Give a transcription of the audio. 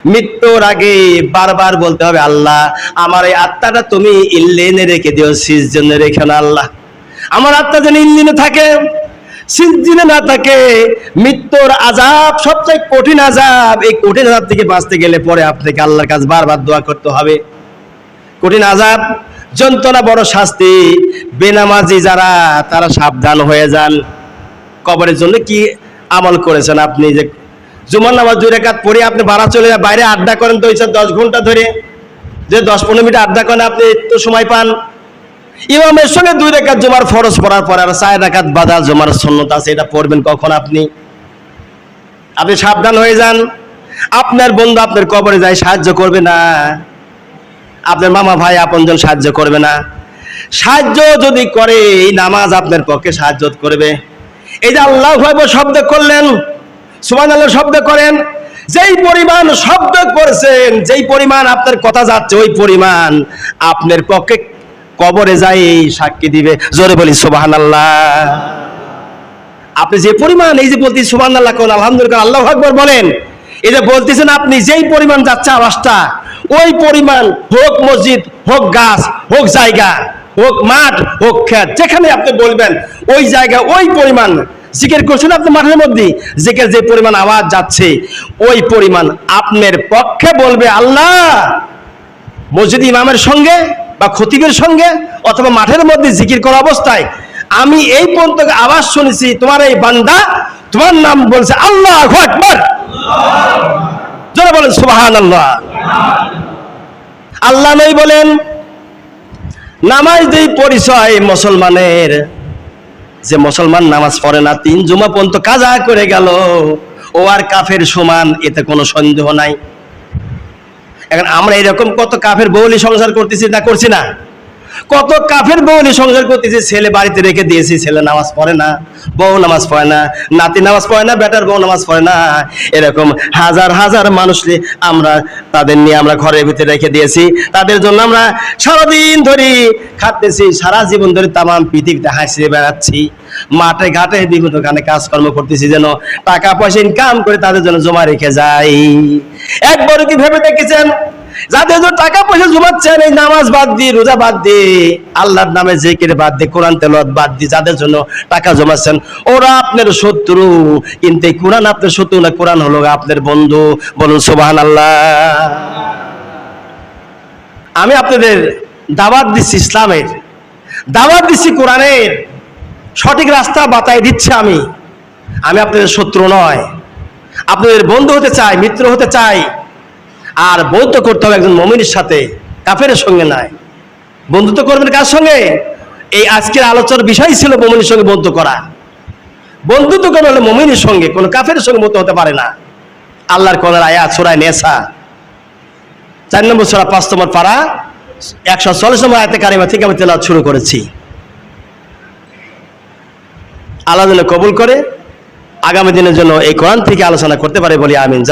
মৃত্যুর আগে বারবার বলতে হবে, আল্লাহ আমার এই আত্মাটা তুমি ইল্লিনে রেখে দিও, সিজনে রেখে না। আল্লাহ আমার আত্মা যেন ইল্লিনে থাকে, সিজনে না থাকে। মৃত্যুর আযাব সবচেয়ে কঠিন আযাব। এই কঠিন আযাব থেকে বাঁচতে গেলে পরে আপনাকে আল্লাহর কাছে বারবার দোয়া করতে হবে। কঠিন আযাব, যন্ত্রণা, বড় শাস্তি। বেনামাজি যারা, তারা সাবধান হয়ে যান। কবরের জন্য কি আমল করেছেন আপনি? যে জুমার নামাজ 2 রাকাত পড়ে আপনি বাড়া চলে বাইরে আড্ডা করেন, তো 10 ঘন্টা ধরে যে 10-15 মিনিট আড্ডা করেন, আপনি একটু সময় পান। ইমামের সঙ্গে 2 রাকাত জুমার ফরজ পড়ার পর আর 4 রাকাত বাদা জুমার সুন্নাত আছে, এটা পড়বেন কখন আপনি? আপনি সাবধান হয়ে যান। আপনার বন্ধু আপনার কবরে যায় সাহায্য করবে না, আপনার মামা ভাই আপনজন সাহায্য করবে না। সাহায্য যদি করে, এই নামাজ আপনার পক্ষে সাহায্য করবে। এই যে আল্লাহু আকবার শব্দ করলেন, সুবহানাল্লাহ শব্দ করেন, যেই পরিমাণ শব্দ করছেন, যেই পরিমাণ আপনার কথা যাচ্ছে, ওই পরিমাণ আপনার পক্ষে কবরে যায় সাক্ষী দিবে। জোরে বলি সুবহানাল্লাহ। আপনি যে পরিমাণ, এই যে বলতে সুবহানাল্লাহ কোন, আলহামদুলিল্লাহ, আল্লাহু আকবার বলেন, এই যে বলতেছেন আপনি, যেই পরিমাণ যাচ্ছে আওয়াজটা, ওই পরিমাণ হোক মসজিদ, হোক গাছ, হোক জায়গা, হোক মাঠ, হোক ক্ষেত, যেখানে আপনি বলবেন ওই জায়গা ওই পরিমাণ জিকির করছেন আপনি মাঠের মধ্যে, জিকির যে পরিমাণ আওয়াজ যাচ্ছে ওই পরিমাণ আপনার পক্ষে বলবে আল্লাহ। মসজিদ ইমামের সঙ্গে বা খতিবের সঙ্গে অথবা মাঠের মধ্যে জিকির করা অবস্থায় আমি এই পর্যন্ত আওয়াজ শুনেছি, তোমার এই বান্দা তোমার নাম বলছে আল্লাহু আকবার। যারা বলেন সুবহানাল্লাহ। আল্লাহ নই বলেন, নামাজ দেই পরিচয় মুসলমানের। যে মুসলমান নামাজ পড়ে না, 3 জুমা পর্যন্ত কাজা করে গেল, ও আর কাফের সমান, এতে কোনো সন্দেহ নাই। এখন আমরা এরকম কত কাফের বউলি সংসার করতেছি না, করছি না? কত কাফের বউলি সংসার করতেছি, ছেলে বাড়িতে রেখে দিয়েছি, ছেলে নামাজ পড়ে না, বউ নামাজ পড়ে না, নাতি নামাজ পড়ে না, বেটার বউ নামাজ পড়ে না। এরকম হাজার হাজার মানুষকে আমরা তাদের নিয়ে আমরা ঘরের ভিতরে রেখে দিয়েছি। তাদের জন্য আমরা সারাদিন ধরে খাটতেছি, সারা জীবন ধরে তামাম পৃথিবীতে হাসিয়ে বেড়াচ্ছি, মাঠে ঘাটে বিভিন্ন দোকানে কাজকর্ম করতেছি, যেন টাকা পয়সা ইনকাম করে তাদের জন্য জমা রেখে যাই। একবার কি ভেবে দেখেছেন, যাদের জন্য টাকা পয়সা জমাচ্ছেন, এই নামাজ বাদ দিয়ে, রোজা বাদ দিয়ে, আল্লাহর নামে জিকির বাদ দিয়ে, কোরআন তেলাওয়াত বাদ দিয়ে যাদের জন্য টাকা জমাচ্ছেন, ওরা আপনার শত্রু। কিন্তু এই কোরআন আপনার শত্রু না, কোরআন হলো আপনার বন্ধু। বলুন সুবহানাল্লাহ। আমি আপনাদের দাওয়াত দিচ্ছি, ইসলামের দাওয়াত দিচ্ছি, কোরআনের সঠিক রাস্তা বাতাই দিচ্ছি। আমি আপনাদের শত্রু নয়, আপনাদের বন্ধু হতে চাই, মিত্র হতে চাই। আর বন্ধুত্ব করতে হবে একজন মুমিনের সাথে, কাফেরের সঙ্গে নয়। বন্ধুত্ব করবেন কার সঙ্গে? এই আজকের আলোচনার বিষয় ছিল মুমিনের সঙ্গে বন্ধুত্ব করা। বন্ধুত্ব করা হলে মুমিনের সঙ্গে, কোনো কাফেরের সঙ্গে বন্ধু হতে পারে না। আল্লাহর কোরআনের আয়াত সূরা নিসা 4 নম্বর সূরা 5 নম্বর পারা 140 নম্বর আয়াতে কারিমা থেকে আমি তেলাওয়াত শুরু করেছি। আল্লাহ যেন কবুল করে, আগামী দিনের জন্য এই কোরআন থেকে আলোচনা করতে পারে বলি আমিন।